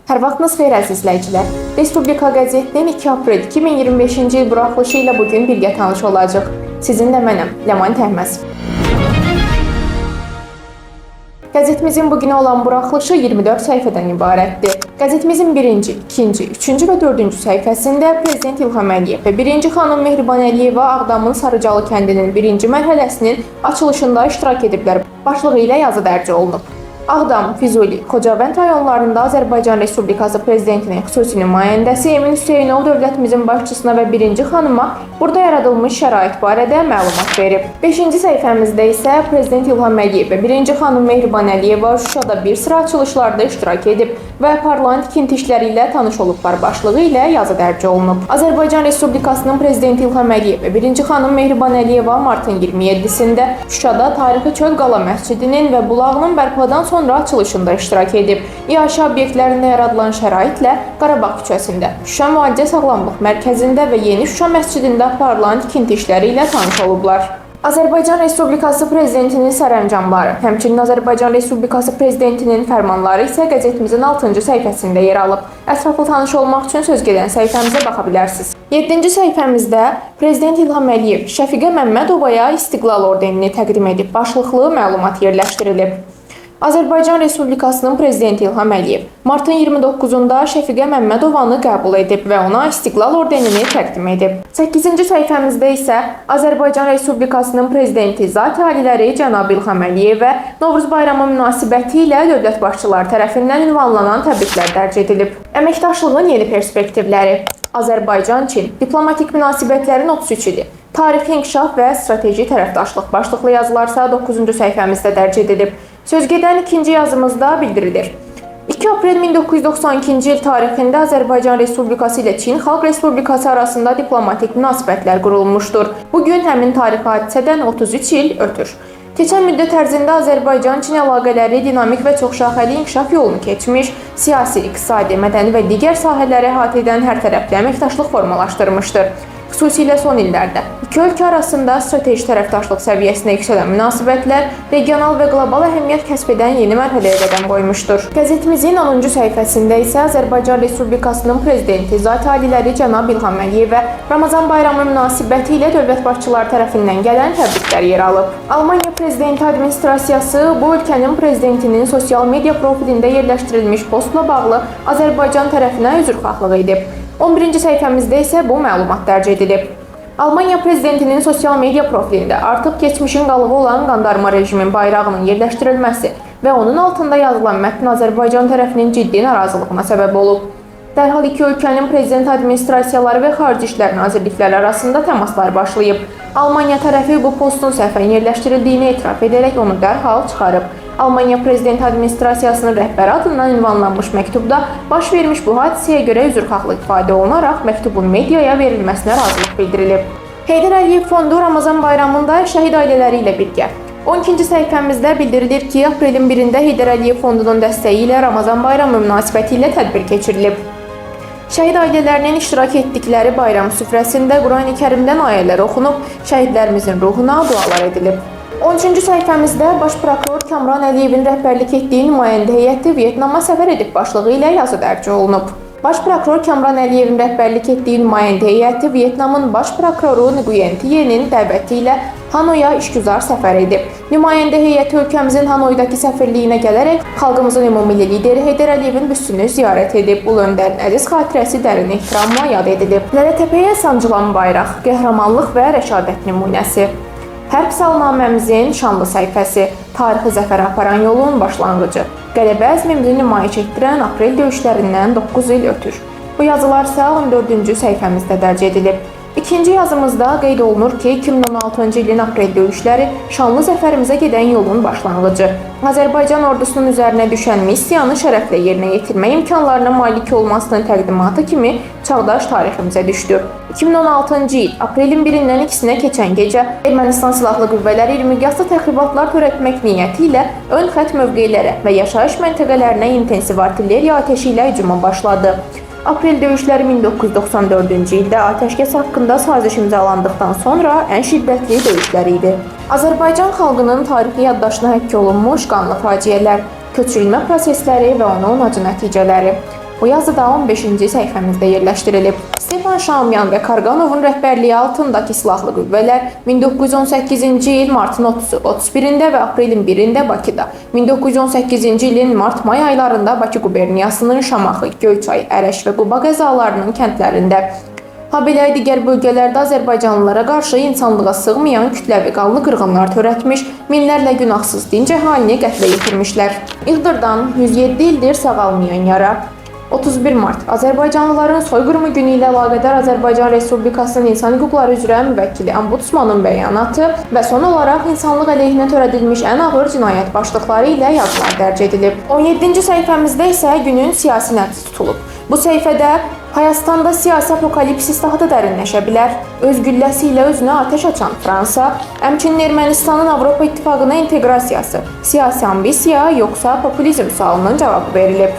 Hər vaxtınız xeyir əziz izləyicilər. Respublika qəzetinin 2 aprel 2025-ci il buraxılışı ilə bugün birgə tanış olacaq. Sizinlə mənəm, Ləman Təhməz. Qəzetimizin bugün olan buraxılışı 24 səhifədən ibarətdir. Qəzetimizin 1-ci, 2-ci, 3-cü və 4-cü səhifəsində Prezident İlham Əliyev və 1-ci xanım Mehriban Əliyeva Ağdamın Sarıcalı kəndinin 1-ci mərhələsinin açılışında iştirak ediblər. Başlığı ilə yazı dərc olunub. Ağdam, Füzuli, Xocavənd rayonlarında Azərbaycan Respublikası Prezidentinin xüsusi nümayəndəsi Emin Hüseynov dövlətimizin başçısına və 1-ci xanıma burada yaradılmış şərait barədə məlumat verib. 5-ci səhifəmizdə isə Prezident İlham Əliyev və 1-ci xanım Mehriban Əliyeva Şuşada bir sıra açılışlarda iştirak edib və parlament tikinti işləri ilə tanış olublar başlığı ilə yazı dərc olunub. Azərbaycan Respublikasının Prezidenti İlham Əliyev və 1-ci xanım Mehriban Əliyeva martın 27-sində Şuşada tarixi Çöl Qala məscidinin və bulağının bərpadan sonra açılışında iştirak edib. İAŞ obyektlərində yaradılan şəraitlə Qarabağ küçəsində, Şuşa Müalicə Sağlamlıq Mərkəzində və Yeni Şuşa məscidində aparılan tikinti işləri ilə tanış olublar. Azərbaycan Respublikası Prezidentinin sərəncamları, həmçinin Azərbaycan Respublikası Prezidentinin fərmanları isə qəzetimizin 6-cı səhifəsində yer alıb. Ətraflı tanış olmaq üçün söz gedən səhifəmizə baxa bilərsiniz. 7-ci səhifəmizdə Prezident İlham Əliyev Şəfiqə Məmmədovaya İstiqlal ordenini təqdim edib. Başlıqlı məlumat yerləşdirilib. Azərbaycan Respublikasının Prezidenti İlham Əliyev martın 29-da Şəfiqə Məmmədovanı qəbul edib və ona İstiqlal ordenini təqdim edib. 8-ci səhifəmizdə isə Azərbaycan Respublikasının Prezidenti Zat Aliləri Cənab İlham Əliyevə Novruz bayramı münasibəti ilə dövlət başçıları tərəfindən ünvanlanan təbriklər dərc edilib. Əməkdaşlığın yeni perspektivləri, Azərbaycan-Çin diplomatik münasibətlərin 33 ili, tarixi inkişaf və strateji tərəfdaşlıq başlıqlı yazılarsa 9-cu səhifəmizdə dərc edilib. Sözgedən ikinci yazımızda bildirilir. 2 aprel 1992-ci il tarixində Azərbaycan Respublikası ilə Çin Xalq Respublikası arasında diplomatik münasibətlər qurulmuşdur. Bugün həmin tarixi hadisədən 33 il ötür. Keçən müddət ərzində Azərbaycan-Çin əlaqələri dinamik və çoxşaxəli inkişaf yolunu keçmiş, siyasi, iqtisadi, mədəni və digər sahələri əhatə edən hərtərəfli əməkdaşlıq formalaşdırmışdır. Xüsusilə son illərdə iki ölkə arasında strateji tərəfdaşlıq səviyyəsinə yüksələn münasibətlər regional və qlobal əhəmiyyət kəsb edən yeni mərhələyə qədəm qoymuşdur. Qəzetimizin 10-cu səhifəsində isə Azərbaycan Respublikasının Prezidenti Zat Aliləri Cənab İlham Əliyevə Ramazan bayramı münasibəti ilə dövlət başçıları tərəfindən gələn təbriklər yer alıb. Almaniya Prezidenti Administrasiyası bu ölkənin prezidentinin sosial media profilində yerləşdirilmiş postla bağlı Azərbaycan tərəfinə üzrxahlıq edib. 11-ci səhifəmizdə isə bu məlumat dərc edilib. Almaniya prezidentinin sosial media profilində artıq keçmişin qalığı olan qandarma rejimin bayrağının yerləşdirilməsi və onun altında yazılan mətn Azərbaycan tərəfinin ciddi narazılığına səbəb olub. Dərhal iki ölkənin prezident administrasiyaları və xarici işlər nazirlikləri arasında təmaslar başlayıb. Almaniya tərəfi bu postun səhvən yerləşdirildiyini etiraf edərək onu dərhal çıxarıb. Almaniya Prezident Administrasiyasının rəhbəri adından ünvanlanmış məktubda baş vermiş bu hadisəyə görə üzrxahlıq ifadə olunaraq məktubun mediaya verilməsinə razılıq bildirilib. Heydər Əliyev Fondu Ramazan bayramında şəhid ailələri ilə birgə. 12-ci səhifəmizdə bildirilir ki, aprelin 1-də Heydər Əliyev Fondunun dəstəyi ilə Ramazan bayramı münasibəti ilə tədbir keçirilib. Şəhid ailələrinin iştirak etdikləri bayram süfrəsində Qurani Kərimdən ayələr oxunub, şəhidlərimizin ruhuna dualar edilib. 13-cü səhifəmizdə Baş prokuror Kamran Əliyevin rəhbərlik etdiyi nümayəndə heyəti Vyetnama səfər edib başlığı ilə yazı dərc olunub. Baş prokuror Kamran Əliyevin rəhbərlik etdiyi nümayəndə heyəti Vyetnamın baş prokuroru Nguyen Thien'in dəvəti ilə Hanoya işgüzar səfər edib. Nümayəndə heyəti ölkəmizin Hanoydakı səfirliyinə gələrək xalqımızın ümumilli lideri Heydər Əliyevin büstünü ziyarət edib. Ulu öndərin əziz xatirəsi dərin ehtiramla yad edilib. Lələtəpəyə sancılan bayraq, qəhrəmanlıq və rəşadət nümunəsi. Hərb salnaməmizin şanlı səhifəsi, tarixi zəfərə aparan yolun başlanğıcı, qələbə əzmimizi nümayiş etdirən aprel döyüşlərindən 9 il ötür. Bu yazılar isə 14-cü səhifəmizdə dərc edilib. İkinci yazımızda qeyd olunur ki, 2016-cı ilin aprel döyüşləri şanlı zəfərimizə gedən yolun başlanğıcı. Azərbaycan ordusunun üzərinə düşən missiyanı şərəflə yerinə yetirmə imkanlarına malik olmasının təqdimatı kimi çağdaş tariximizə düşdü. 2016-cı il aprelin 1-dən 2-sinə keçən gecə Ermənistan silahlı qüvvələri miqyaslı təxribatlar törətmək niyyəti ilə ön xətt mövqelərə və yaşayış məntəqələrinə intensiv artilleriya atəşi ilə hücuma başladı. Aprel döyüşləri 1994-cü ildə atəşkəs haqqında saziş imzalandıqdan sonra ən şiddətli döyüşlər idi. Azərbaycan xalqının tarixi yaddaşına həkk olunmuş qanlı faciələr, köçürülmə prosesləri və onun acı nəticələri. Bu yazı da 15-ci səhifəmizdə yerləşdirilib. Stefan Şamyan və Karganovun rəhbərliyi altındakı silahlı qüvvələr 1918-ci il martın 31-də və aprelin 1-də Bakıda, 1918-ci ilin mart-may aylarında Bakı quberniyasının Şamaxı, Göyçay, Ərəş və Quba qəzalarının kəndlərində, habelə digər bölgələrdə azərbaycanlılara qarşı insanlığa sığmayan kütləvi qanlı qırğınlar törətmiş, minlərlə günahsız dinc əhalini qətlə yetirmişlər. İldırdan 107 ildir sağalmayan yara. 31 mart Azərbaycanlıların soyqırımı günü ilə əlaqədar Azərbaycan Respublikasının İnsan Hüquqları üzrə müvəkkili Ombudsmanın bəyanatı və son olaraq insanlıq əleyhinə törədilmiş ən ağır cinayət başlıqları ilə yazılar dərc edilib. 17-ci səhifəmizdə isə günün siyasi nəbzi tutulub. Bu səhifədə Hayastanda siyasi apokalipsis daha da dərinləşə bilər. Öz gülləsi ilə özünə atəş açan Fransa, həmçinin Ermənistanın Avropa İttifaqına inteqrasiyası, siyasi ambisiya yoxsa populizm sualının cavabı verilib.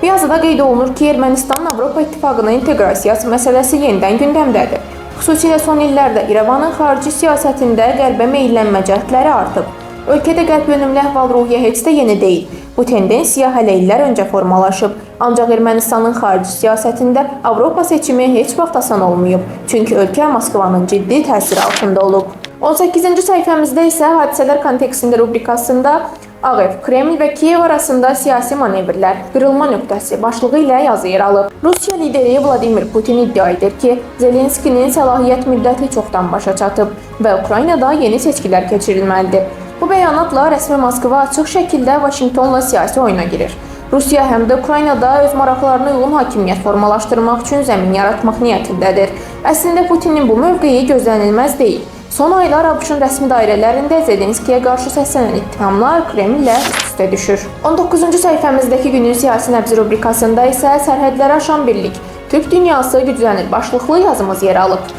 Bu yazıda qeyd olunur ki, Ermənistanın Avropa İttifaqına inteqrasiyası məsələsi yenidən gündəmdədir. Xüsusilə son illərdə İrəvanın xarici siyasətində qərbə meyllənmə cəhdləri artıb. Ölkədə qərb yönümlü əhval-ruhiyyə heç də yeni deyil. Bu tendensiya hələ illər öncə formalaşıb. Ancaq Ermənistanın xarici siyasətində Avropa seçimi heç vaxt asan olmayıb. Çünki ölkə Moskvanın ciddi təsiri altında olub. 18-ci səhifəmizdə isə hadisələr kontekstində rubrikasında Ağ Ev, Kreml və Kiyev arasında siyasi manevrlər, qırılma nöqtəsi başlığı ilə yazı yer alıb. Rusiya lideri Vladimir Putin iddia edir ki, Zelenskinin səlahiyyət müddəti çoxdan başa çatıb və Ukraynada yeni seçkilər keçirilməlidir. Bu bəyanatla rəsmi Moskva açıq şəkildə Vaşinqtonla siyasi oyuna girir. Rusiya həm də Ukraynada öz maraqlarına uyğun hakimiyyət formalaşdırmaq üçün zəmin yaratmaq niyyətindədir. Əslində Putinin bu mövqeyi gözlənilməz deyil. Son aylar ABŞ-ın rəsmi dairələrində Zelenskiyə qarşı səslənən ittihamlar Kremllə üst-üstə düşür. 19-cu səhifəmizdəki günün siyasi nəbzi rubrikasında isə sərhədləri aşan birlik, Türk dünyası güclənir başlıqlı yazımız yer alıb.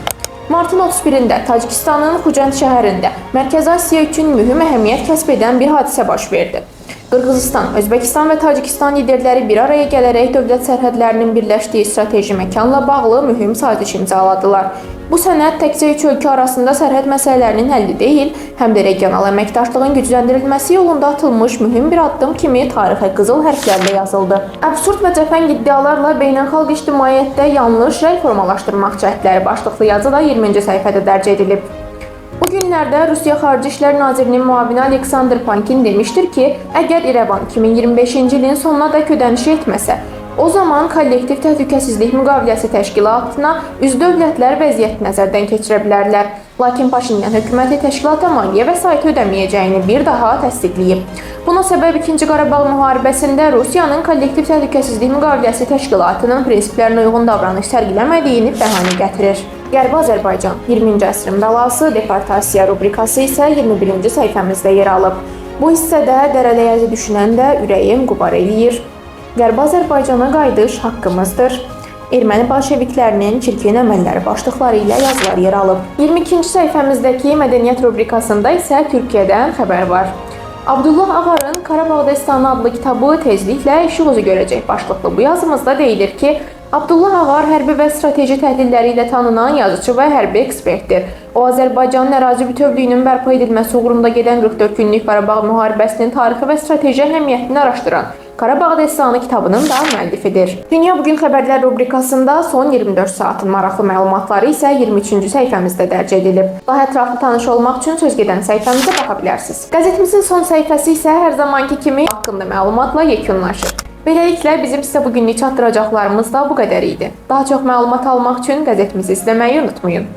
Martın 31-də Tacikistanın Xucand şəhərində Mərkəzi Asiya üçün mühüm əhəmiyyət kəsb edən bir hadisə baş verdi. Qırğızistan, Özbəkistan və Tacikistan liderləri bir araya gələrək dövlət sərhədlərinin birləşdiyi strateji məkanla bağlı mühüm saziş imzaladılar. Bu sənəd təkcə üç ölkə arasında sərhəd məsələlərinin həlli deyil, həm də regional əməkdaşlığın gücləndirilməsi yolunda atılmış mühüm bir addım kimi tarixə qızıl hərflərlə yazıldı. Absurd və cəfəng iddialarla beynəlxalq ictimaiyyətdə yanlış rəy formalaşdırmaq cəhdləri başlıqlı yazı da 20-ci səhifədə dərc edilib. Bu günlərdə Rusiya Xarici İşlər Nazirinin müavini Aleksandr Pankin demişdir ki, əgər İrəvan 2025-ci ilin sonuna dək ödəniş etməsə, o zaman kollektiv təhlükəsizlik müqaviləsi təşkilatına üzv dövlətlər vəziyyəti nəzərdən keçirə bilərlər. Lakin Paşinyan hökuməti təşkilata maliyyə vəsaiti ödəməyəcəyini bir daha təsdiqləyib. Buna səbəb 2-ci Qarabağ müharibəsində Rusiyanın kollektiv təhlükəsizlik müqaviləsi təşkilatının prinsiplərinə uyğun davranış sərgiləmədiyini bəhanə gətirir. Qərbi Azərbaycan 20-ci əsrin bəlası deportasiya rubrikası isə 21-ci səhifəmizdə yer alıb. Bu hissədə dərələyəzi düşünəndə ürəyim qubar eləyir. Qərbi Azərbaycana qayıdış haqqımızdır. Erməni bolşeviklərinin çirkin əməlləri başlıqları ilə yazılar yer alıb. 22-ci səhifəmizdəki mədəniyyət rubrikasında isə Türkiyədən xəbər var. Abdullah Ağarın Qarabağ Destanı adlı kitabı tezliklə işıq üzü görəcək başlıqlı bu yazımızda deyilir ki, Abdullah Ağar hərbi və strateji təhlilləri ilə tanınan yazıcı və hərbi ekspertdir. O, Azərbaycanın ərazi bütövlüyünün bərpa edilməsi uğrunda gedən 44 günlük Qarabağ müharibəsinin tarixi və strateji əhəmiyyətini araşdıran Qarabağ Destanı kitabının da müəllifidir. Dünya Bugün xəbərlər rubrikasında son 24 saatın maraqlı məlumatları isə 23-cü səhifəmizdə dərc edilib. Daha ətraflı tanış olmaq üçün söz gedən səhifəmizə baxa bilərsiniz. Qəzetimizin son səhifəsi isə hər zamanki kimi haqqında məlumatla yekunlaşır. Beləliklə, bizim sizə bugünlük çatdıracaqlarımız da bu qədər idi. Daha çox məlumat almaq üçün qəzetimizi izləməyi unutmayın.